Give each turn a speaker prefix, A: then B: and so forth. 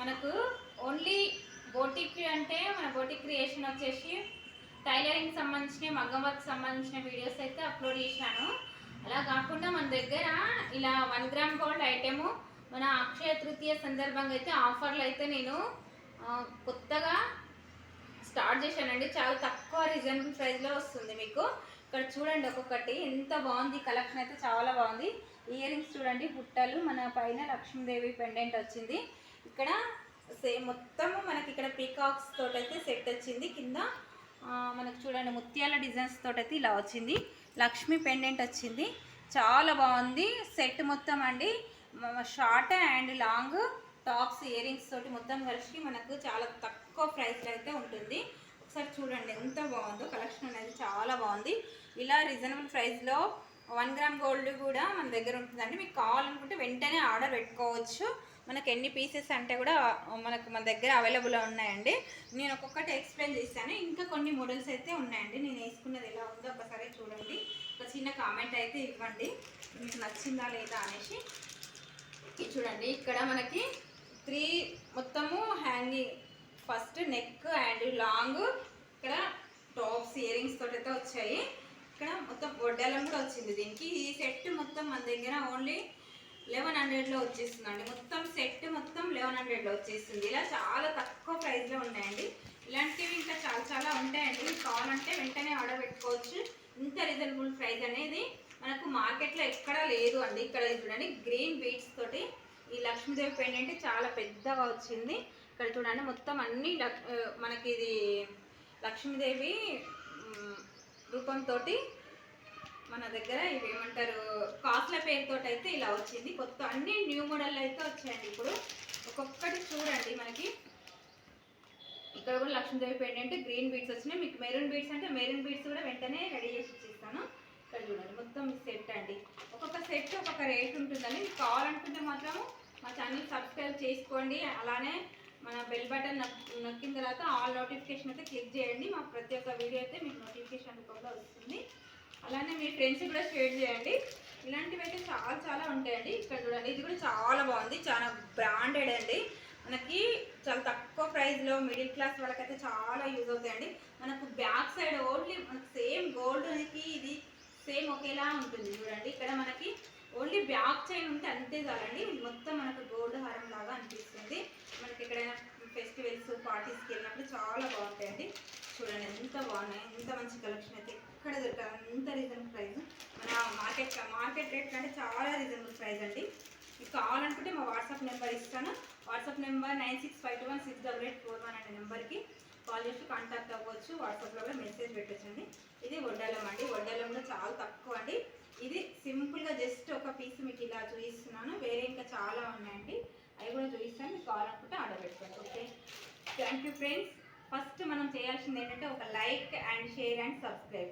A: మనకు only boutique అంటే మన బోటిక్ క్రియేషన్ వచ్చేసి టైలరింగ్ సంబంధించిన మగ్గం వర్క్ సంబంధించిన వీడియోస్ అయితే అప్లోడ్ చేశాను. అలా కాకుండా మన దగ్గర ఇలా 1 గ్రామ్ గోల్డ్ ఐటెము మన అక్షయ తృతీయ సందర్భంగా అయితే ఆఫర్లు అయితే నేను కొత్తగా స్టార్ట్ చేశానండి. చాలా తక్కువ రీజనబుల్ ప్రైస్లో వస్తుంది మీకు. ఇక్కడ చూడండి ఒక్కొక్కటి ఎంత బాగుంది, కలెక్షన్ అయితే చాలా బాగుంది. ఇయర్ రింగ్స్ చూడండి, బుట్టలు, మన పైన లక్ష్మీదేవి పెండెంట్ వచ్చింది. ఇక్కడ సేమ్ మొత్తము మనకి ఇక్కడ పీకాక్స్ తోటైతే సెట్ వచ్చింది. కింద మనకు చూడండి ముత్యాల డిజైన్స్ తోటైతే ఇలా వచ్చింది. లక్ష్మీ పెండెంట్ వచ్చింది, చాలా బాగుంది సెట్ మొత్తం అండి. Short and long tops ear rings తోటి మొత్తం కలిసి మనకు చాలా తక్కువ ప్రైస్లో అయితే ఉంటుంది. ఒకసారి చూడండి ఎంత బాగుందో, కలెక్షన్ అనేది చాలా బాగుంది. ఇలా రీజనబుల్ ప్రైస్లో 1 గ్రామ్ గోల్డ్ కూడా మన దగ్గర ఉంటుందండి. మీకు కావాలనుకుంటే వెంటనే ఆర్డర్ పెట్టుకోవచ్చు. మనకు ఎన్ని పీసెస్ అంటే కూడా మన దగ్గర అవైలబుల్ ఉన్నాయండి. నేను ఒక్కొక్కటి ఎక్స్ప్లెయిన్ చేశాను. ఇంకా కొన్ని మోడల్స్ అయితే ఉన్నాయండి. నేను వేసుకున్నది ఎలా ఉందో ఒకసారి చూడండి. ఒక చిన్న కామెంట్ అయితే ఇవ్వండి, మీకు నచ్చిందా లేదా అనేసి. చూడండి ఇక్కడ మనకి 3 మొత్తము hanging, first neck and long, ఇక్కడ టాప్స్ ఇయర్ రింగ్స్ తోటి అయితే వచ్చాయి. ఇక్కడ మొత్తం వడ్డాలం కూడా వచ్చింది. దీనికి ఈ సెట్ మొత్తం మన దగ్గర ఓన్లీ 1100లో వచ్చేస్తుందండి. మొత్తం సెట్ మొత్తం 1100లో వచ్చేస్తుంది. ఇలా చాలా తక్కువ ప్రైస్లో ఉన్నాయండి. ఇలాంటివి ఇంకా చాలా ఉంటాయండి. మీకు కావాలంటే వెంటనే ఆర్డర్ పెట్టుకోవచ్చు. ఇంత రీజనబుల్ ప్రైస్ అనేది మనకు మార్కెట్లో ఎక్కడా లేదు అండి. ఇక్కడ చూడండి గ్రీన్ బీడ్స్ తోటి ఈ లక్ష్మీదేవి పెండెంట్ చాలా పెద్దగా వచ్చింది. ఇక్కడ చూడండి మొత్తం అన్ని మనకి ఇది లక్ష్మీదేవి రూపంతో మన దగ్గర ఇవి ఏమంటారు కాస్ట్ల పేరుతో అయితే ఇలా వచ్చింది. కొత్త అన్ని న్యూ మోడల్ అయితే వచ్చాయండి. ఇప్పుడు ఒక్కొక్కటి చూడండి. మనకి ఇక్కడ కూడా లక్ష్మీదేవి పెండెంట్ గ్రీన్ బీడ్స్ వచ్చినాయి. మీకు మెరూన్ బీడ్స్ అంటే మెరూన్ బీడ్స్ కూడా వెంటనే రెడీ చేసి ఇచ్చేస్తాను. ఇక్కడ చూడండి మొత్తం సెట్ అండి. ఒక్కొక్క సెట్ ఒక్కొక్క రేట్ ఉంటుందండి. మీకు కావాలనుకుంటే మాత్రం మా ఛానల్ సబ్స్క్రైబ్ చేసుకోండి. అలానే మన బెల్ బటన్ నొక్కిన తర్వాత ఆల్ నోటిఫికేషన్ అయితే క్లిక్ చేయండి. మా ప్రతి ఒక్క వీడియో అయితే మీకు నోటిఫికేషన్ రూపంలో వస్తుంది. అలానే మీ ఫ్రెండ్స్ కూడా షేర్ చేయండి. ఇలాంటివి అయితే చాలా ఉంటాయండి. ఇక్కడ చూడండి ఇది కూడా చాలా బాగుంది, చాలా బ్రాండెడ్ అండి. మనకి చాలా తక్కువ ప్రైస్లో మిడిల్ క్లాస్ వాళ్ళకైతే చాలా యూజ్ అవుతాయండి. మనకు బ్యాక్ సైడ్ ఓన్లీ మనకు సేమ్ గోల్డ్కి ఇది సేమ్ ఒకేలా ఉంటుంది. చూడండి ఇక్కడ మనకి ఓన్లీ బ్యాక్ చైన్ ఉంటే అంతే చాలండి. మొత్తం మనకు గోల్డ్ హారం లాగా అనిపిస్తుంది. మనకి ఎక్కడైనా ఫెస్టివల్స్ పార్టీస్కి వెళ్ళినప్పుడు చాలా బాగుంటాయండి. చూడండి ఎంత బాగున్నాయి, ఎంత మంచి కలెక్షన్ అయితే ఎక్కడ దొరకాలి, అంత రీజనబుల్ ప్రైస్. మన మార్కెట్ రేట్ కంటే చాలా రీజనబుల్ ప్రైస్ అండి. మీకు కావాలనుకుంటే మా వాట్సాప్ నెంబర్ ఇస్తాను. వాట్సాప్ నెంబర్ 9652168841 అనే నెంబర్కి కాల్ చేసి కాంటాక్ట్ అవ్వచ్చు. వాట్సాప్లో కూడా మెసేజ్ పెట్టచ్చండి. ఇది వడ్డాలం అండి. వడ్డాలం కూడా చాలా తక్కువ అండి. ఇది సింపుల్గా జస్ట్ ఒక పీస్ మీకు ఇలా చూపిస్తున్నాను. వేరే ఇంకా చాలా ఉన్నాయండి, అవి కూడా చూపిస్తాను. మీకు కావాలనుకుంటే ఆర్డర్ పెట్టుకోండి. Okay, thank you friends. First మనం చేయాల్సింది ఏంటంటే ఒక like and share and subscribe.